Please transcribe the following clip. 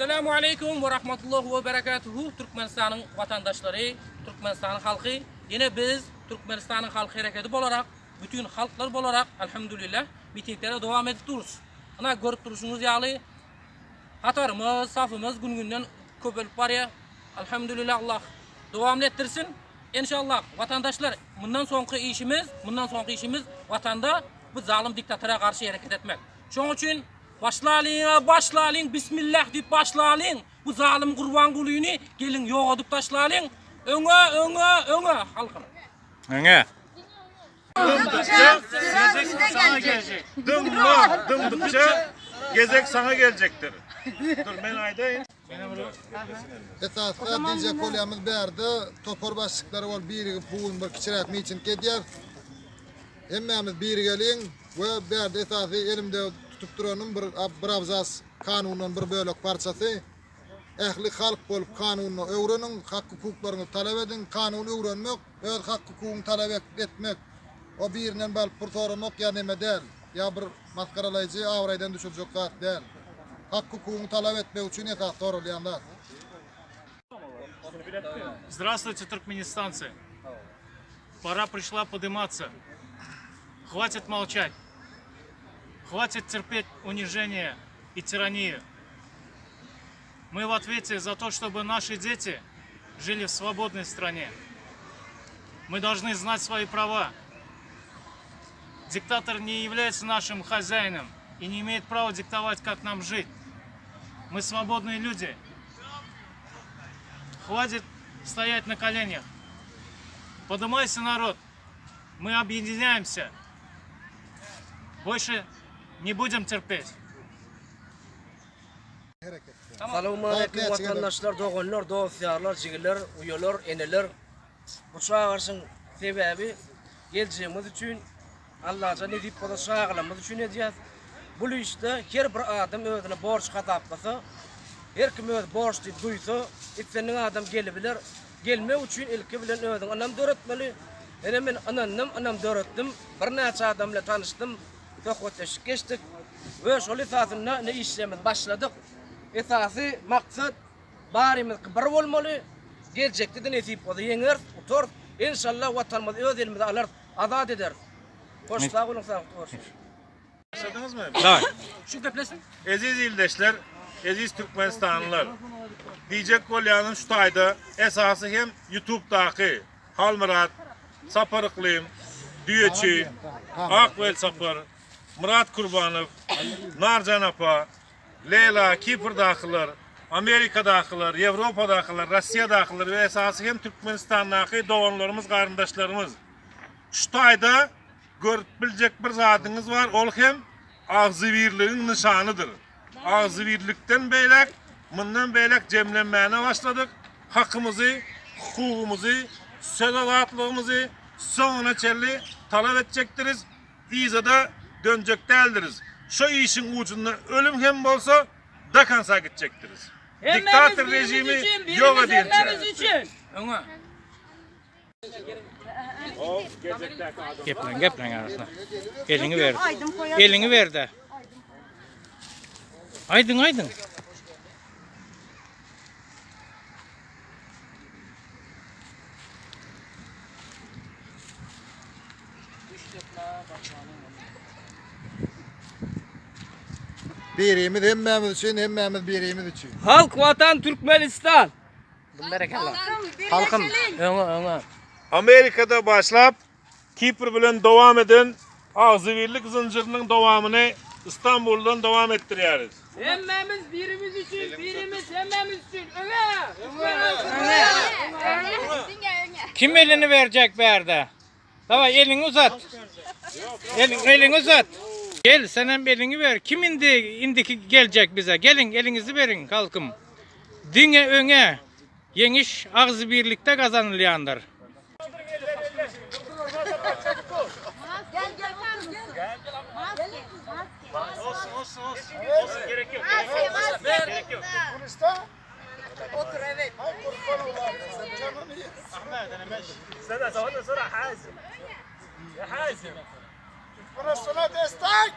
Esselamu Aleyküm ve Rahmetullah ve Berekatuhu. Türkmenistan'ın vatandaşları, Türkmenistan'ın halkı. Yine biz Türkmenistan'ın halkı hareketi olarak, bütün halklar olarak elhamdülillah mitinglere devam edip dururuz. Ana görüp duruşunuz yağlı. Hatarımız, safımız gün günden köpelip var ya. Elhamdülillah Allah devam ettirsin. İnşallah vatandaşlar bundan sonraki işimiz vatanda bu zalim diktatöre karşı hareket etmek. Şunun için başlayın, bismillah deyip başlayın. Bu zalim kurban kulüğünü gelin yok edip taşlayın. Öne halkım. Öne. Dımdıkça gezek sana gelecek. Dımdıkça gezek sana gelecektir. Dur ben aydayım. Esasda dilce kolyamız berdi, topor başlıkları var biri buğun bir kiçirak miçin kediyer. Hemmemiz biri gelin ve berdi esası elimde tutup duranın bir abzas kanunun bir bölük parçası. Ehli halk bolup kanunu öğrenin, hak hukuklarını talep edin, kanunu öğrenmek, öz hak hukukunu talep etmek. O birinden bel pırtoramak ya neme değil, ya bir maskaralayıcı avraydan düşürecek kat değil. Hak hukukunu talep etmek için esas doğrulayanlar. Здравствуйте, туркменистанцы. Пора пришла подниматься. Хватит молчать. Хватит терпеть унижение и тиранию. Мы в ответе за то, чтобы наши дети жили в свободной стране. Мы должны знать свои права. Диктатор не является нашим хозяином и не имеет права диктовать, как нам жить. Мы свободные люди. Хватит стоять на коленях. Поднимайся, народ. Мы объединяемся. Больше не будем терпеть. Selamun aleyküm vatandaşlar, doğanlar, doğufyarlar, cigirler, uyalar, eneler. Bu çağırsın sebebi geleceğimiz için Allah'a ne deyip o çağırmamız için edeceğiz. Bu işte her bir adam özüne borç katapsa, her kim öz borç duysa, senin adam gelebilir. Gelme için ilki bilen özün anam döretmeli. Ben anam dörettim. Bir neçe adamla tanıştım. Sohbetleştik, geçtik. Ve şöyle esasında ne işlemez başladık. Esası maksat barimiz bir olmalı. Gelecekte de nasip oldu. Yener, otur. İnşallah vatanımız öz elimize alır, azat eder. Hoş sağ olun, sağ olun. Başladınız mı? Davay. Şu köplesin. Aziz ildeşler, aziz Türkmenistanlılar. Diyecek kolyanın şu tayda esası hem YouTube'daki Halmurat, Saparıklıyım, Düyeçi, Akvel Sapar, Murat Kurbanov, Narcan Apa, Leyla, Kipir'dakiler, Amerika'dakiler, Avrupa'dakiler, Rusya'dakiler ve esası hem Türkmenistan'daki doğanlarımız, kardeşlerimiz. Şu tayda görüp bilecek bir zatınız var, ol hem ağzıvirliğin nişanıdır. Ağzıvirlikten beylek, bundan beylek cemlenmeye başladık. Hakkımızı, hukukumuzu, söz alatlığımızı sonuna çelli talep edecektiriz. İzada dönecek değildiriz. Şu işin ucunda ölüm hem olsa dakansa gidecektiriz. Diktatör rejimi yok edileceğiz. Öne. Geplen arasına. Elini ver. Elini ver de. Aydın. Birimiz hemmemiz için, hemmemiz birimiz için. Halk, vatan, Türkmenistan. Halkım. Öne. Amerika'da başlap Kipr bilen devam eden ağzıvirlik zincirinin devamını İstanbul'dan devam ettiriyoruz. Hemmemiz birimiz için, hemmemiz için. Kim elini verecek be yerde? Davay elini uzat. Elini uzat. Gel sen hem elini ver. Kim indiki gelecek bize? Gelin elinizi verin halkım. Dine öne. Yeniş ağzı birlikte kazanılayandır. Olsun. Gerek yok. Otur evet. Sen de sonra Hazim. Ya Hazim. Burası destek.